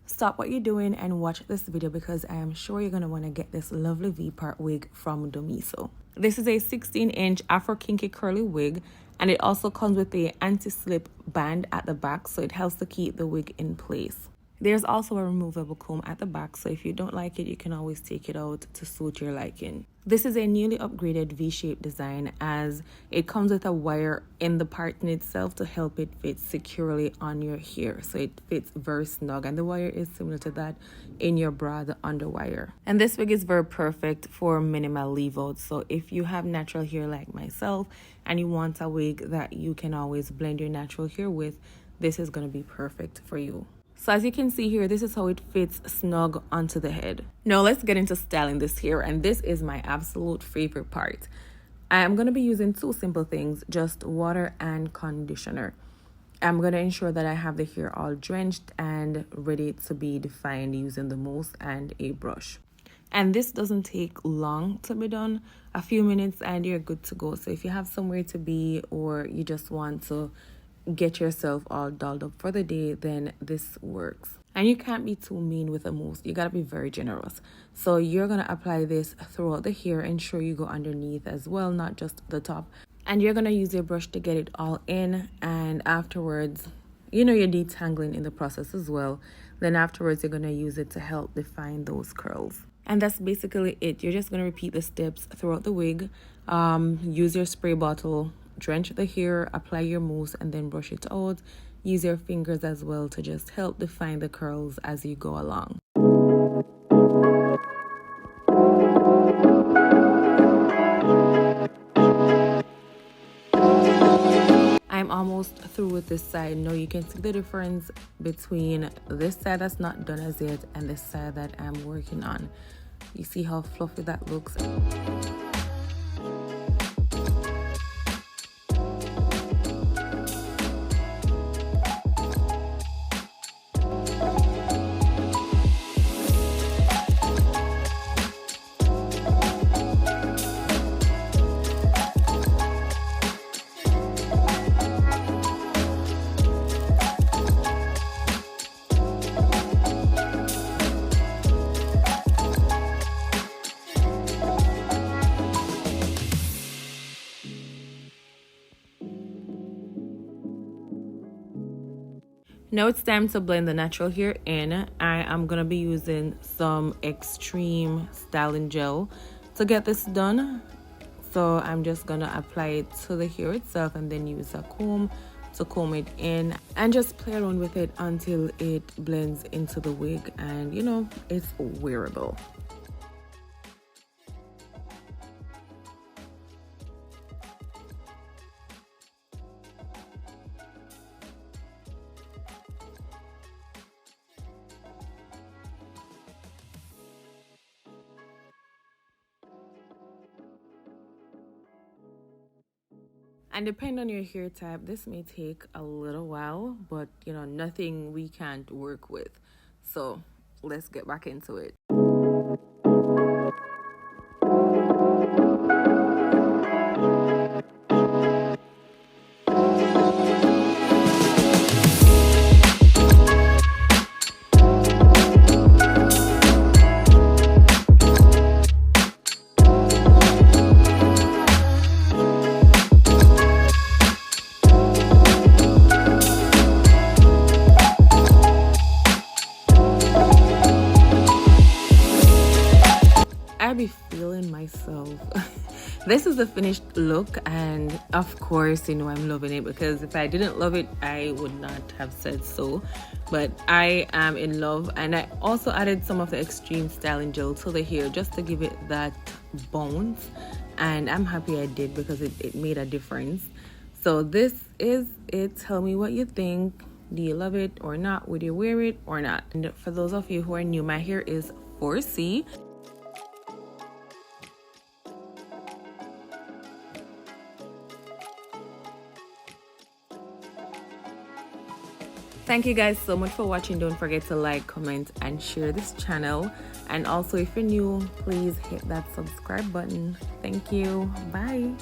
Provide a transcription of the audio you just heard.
Stop what you're doing and watch this video because I am sure you're going to want to get this lovely V-part wig from Domiso. This is a 16-inch Afro Kinky curly wig, and it also comes with a anti-slip band at the back, so it helps to keep the wig in place. There's also a removable comb at the back, so if you don't like it, you can always take it out to suit your liking. This is a newly upgraded V-shaped design as it comes with a wire in the part in itself to help it fit securely on your hair. So it fits very snug, and the wire is similar to that in your bra, the underwire. And this wig is very perfect for minimal leave out. So if you have natural hair like myself and you want a wig that you can always blend your natural hair with, this is going to be perfect for you. So as you can see here, this is how it fits snug onto the head. Now let's get into styling this hair, and this is my absolute favorite part. I am going to be using two simple things, just water and conditioner. I'm going to ensure that I have the hair all drenched and ready to be defined using the mousse and a brush. And this doesn't take long to be done, a few minutes and you're good to go. So if you have somewhere to be or you just want to get yourself all dolled up for the day, then this works. And you can't be too mean with a mousse. You gotta be very generous. So you're gonna apply this throughout the hair. Ensure you go underneath as well, not just the top. And you're gonna use your brush to get it all in, and afterwards, you're detangling in the process as well. Then afterwards, you're gonna use it to help define those curls. And that's basically it. You're just gonna repeat the steps throughout the wig. Use your spray bottle, drench the hair, apply your mousse, and then brush it out. Use your fingers as well to just help define the curls as you go along. I'm almost through with this side. Now you can see the difference between this side that's not done as yet and this side that I'm working on. You see how fluffy that looks? Now it's time to blend the natural hair in. I am going to be using some extreme styling gel to get this done. So I'm just going to apply it to the hair itself and then use a comb to comb it in and just play around with it until it blends into the wig and it's wearable. And depending on your hair type, this may take a little while, but nothing we can't work with. So let's get back into it. I be feeling myself. This is the finished look, and of course I'm loving it, because if I didn't love it I would not have said so. But I am in love, and I also added some of the extreme styling gel to the hair just to give it that bounce, and I'm happy I did because it made a difference. So this is it. Tell me what you think. Do you love it or not? Would you wear it or not? And for those of you who are new, my hair is 4C. Thank you guys so much for watching. Don't forget to like, comment, and share this channel. And also, if you're new, please hit that subscribe button. Thank you. Bye.